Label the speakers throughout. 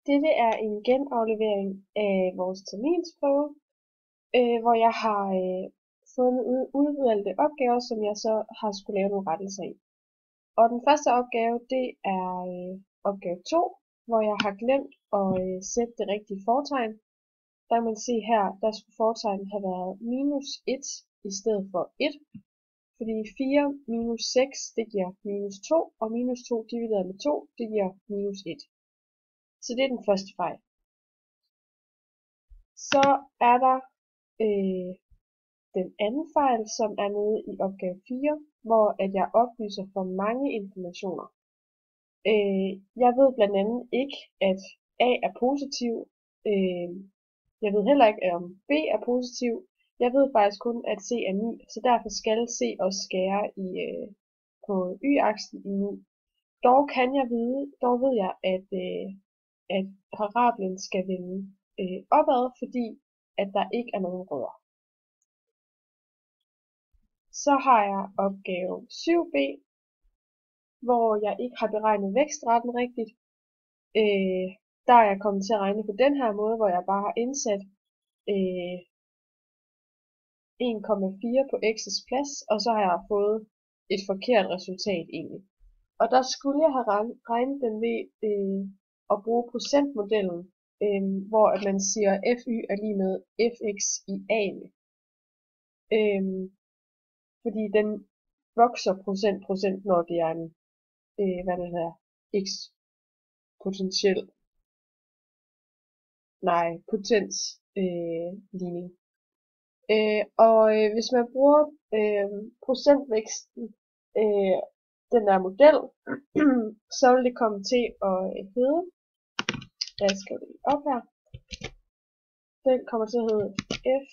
Speaker 1: Dette er en genaflevering af vores terminsprøve, hvor jeg har fundet udvalgte opgaver, som jeg så har skulle lave nogle rettelser i. Og den første opgave, det er opgave 2, hvor jeg har glemt at sætte det rigtige fortegn. Der kan man se her, der skulle fortegnet have været minus 1 i stedet for 1. Fordi 4 minus 6, det giver minus 2, og minus 2 divideret med 2, det giver minus 1. Så det er den første fejl. Så er der den anden fejl, som er nede i opgave 4, hvor at jeg oplyser for mange informationer. Jeg ved blandt andet ikke, at A er positiv. Jeg ved heller ikke, om B er positiv. Jeg ved faktisk kun, at C er 9, så derfor skal C også skære på y-aksen i 9. Dog ved jeg, at parablen skal vende opad, fordi at der ikke er nogen rødder. Så har jeg opgave 7b, hvor jeg ikke har beregnet vækstretten rigtigt. Der er jeg kommet til at regne på den her måde, hvor jeg bare har indsat 1,4 på x's plads, og så har jeg fået et forkert resultat egentlig. Og der skulle jeg have regnet den ved at bruge procentmodellen, hvor at man siger fy er lige med fx i a'ene. Fordi den vokser procent, når det er en potensligning. Hvis man bruger procentvæksten, den der model, så vil det komme til at hedde, jeg skriver det op her, den kommer til at hedde f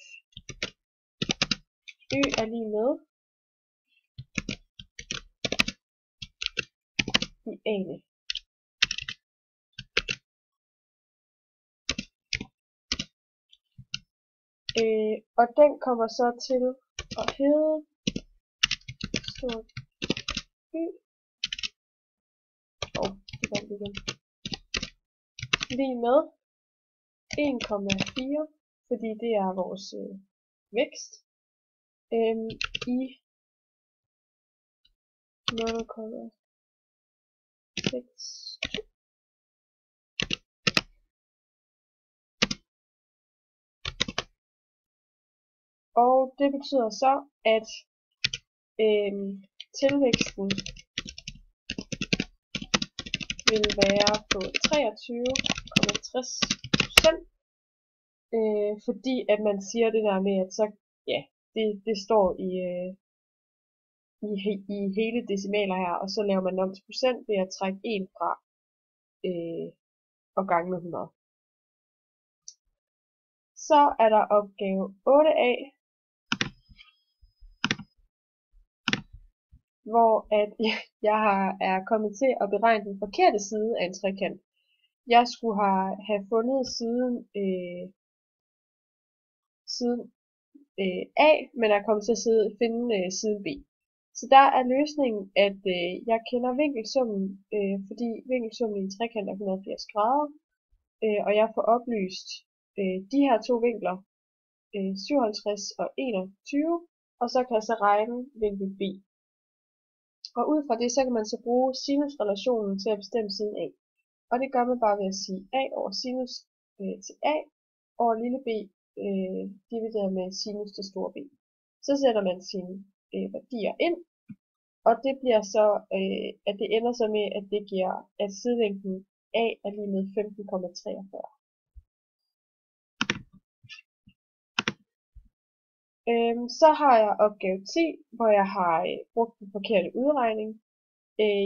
Speaker 1: y er lige med i a'ene. Og den kommer så til at hedde stort y lige med 1,4, fordi det er vores vækst, i 0,6. Og det betyder så, at tilvæksten vil være på 23,60%, fordi at man siger det der med, at så, ja, det står i hele decimaler her, og så laver man om til procent ved at trække 1 fra og gange med 100. Så er der opgave 8a, hvor at jeg er kommet til at beregne den forkerte side af en trekant. Jeg skulle have fundet siden A, men jeg er kommet til at finde siden B. Så der er løsningen, at jeg kender vinkelsummen, fordi vinkelsummen i en trekant er 180 grader, og jeg får oplyst de her to vinkler, 57 og 21, og så kan jeg så regne vinkel B. Og ud fra det, så kan man så bruge sinusrelationen til at bestemme siden A. Og det gør man bare ved at sige A over sinus til A over lille b divideret med sinus til store B. Så sætter man sine værdier ind, og det bliver så, at det ender så med, at det giver, at sidevinklen A er lige med 15,43. Så har jeg opgave 10, hvor jeg har brugt den forkerte udregning.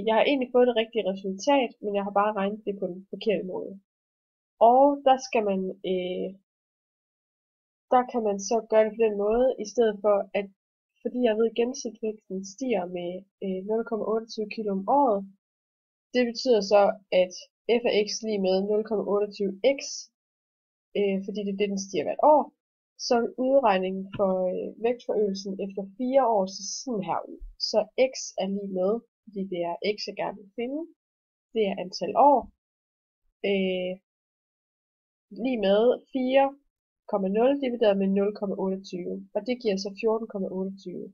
Speaker 1: Jeg har egentlig fået det rigtige resultat, men jeg har bare regnet det på den forkerte måde. Og der kan man så gøre det på den måde, i stedet for at, fordi jeg ved, at gennemsnitsvæksten stiger med 0,28 kg om året, det betyder så, at f af x lige med 0,28x, fordi det er det, den stiger hvert år. Så udregningen for vægtforøgelsen efter 4 år ser sådan her ud. Så x er lige med, fordi det er x, jeg gerne vil finde. Det er antal år. lige med 4,0 divideret med 0,28, og det giver så 14,28.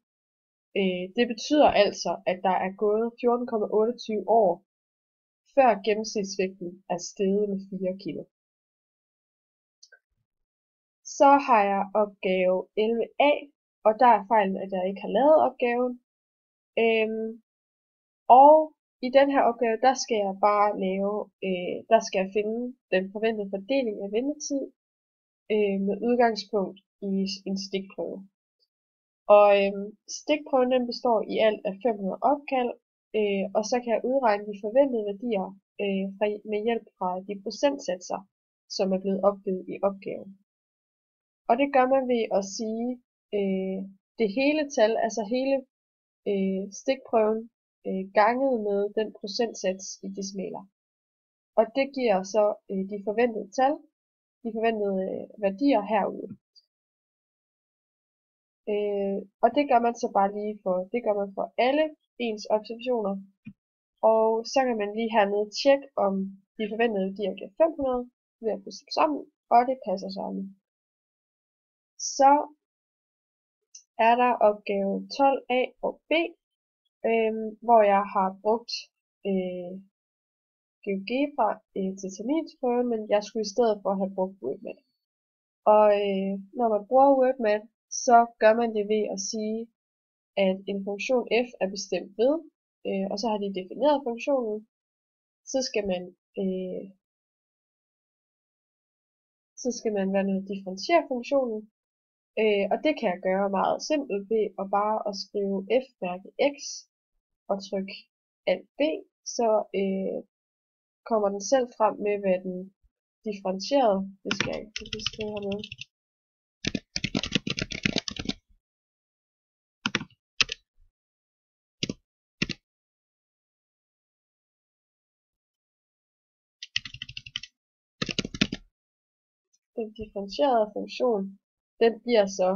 Speaker 1: Det betyder altså, at der er gået 14,28 år, før gennemsnitsvægten er steget med 4 kilo. Så har jeg opgave 11a, og der er fejlen, at jeg ikke har lavet opgaven. Og i den her opgave, der skal jeg bare der skal jeg finde den forventede fordeling af ventetid med udgangspunkt i en stikprøve. Og stikprøven den består i alt af 500 opkald, og så kan jeg udregne de forventede værdier med hjælp fra de procentsatser, som er blevet opgivet i opgaven. Og det gør man ved at sige det hele tal, altså hele stikprøven, ganget med den procentsats i decimaler. Og det giver så de forventede tal, de forventede værdier herude. Og det gør man så bare lige for alle ens observationer. Og så kan man lige hernede tjekke, om de forventede værdier giver 500 ved at putte dem sammen, og det passer sammen. Så er der opgave 12a og b, hvor jeg har brugt GeoGebra til terminsprøven, men jeg skulle i stedet for have brugt WordMath. Og når man bruger WordMath, så gør man det ved at sige, at en funktion f er bestemt ved, og så har de defineret funktionen. Så skal man differentiere funktionen, og det kan jeg gøre meget simpelt ved at bare at skrive f-mærke x og trykke alt b, så kommer den selv frem med, hvad den differentierede. Det skal jeg ikke skrive hernede. Den differentierede funktion, den bliver så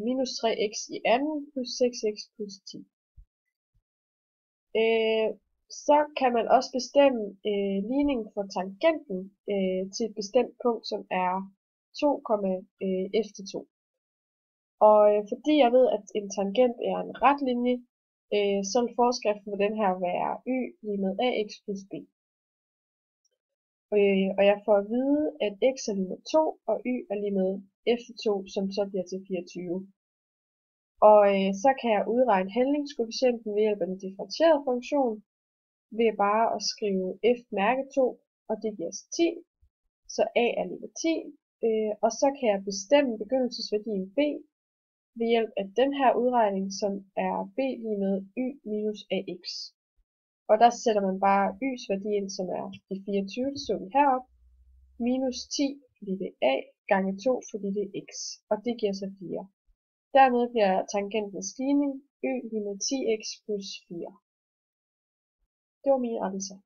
Speaker 1: minus 3x i anden plus 6x plus 10. Så kan man også bestemme ligningen for tangenten til et bestemt punkt, som er 2, efter 2. Og fordi jeg ved, at en tangent er en ret linje, så vil forskriften for den her være y lige med ax plus b. Og jeg får at vide, at x er lige med 2, og y er lige med efter 2, som så bliver til 24. Og så kan jeg udregne handlingskoefficienten ved hjælp af den differentierede funktion, ved bare at skrive f mærke 2, og det giver så 10, så a er lige med 10, og så kan jeg bestemme begyndelsesværdien b ved hjælp af den her udregning, som er b lige med y minus ax. Og der sætter man bare y's værdi ind, som er de 24, det så vi heroppe, minus 10, fordi det er a, gange 2, fordi det er x, og det giver så 4. Dermed bliver tangentens stigning y lige med 10x plus 4. Det var mine rettelser.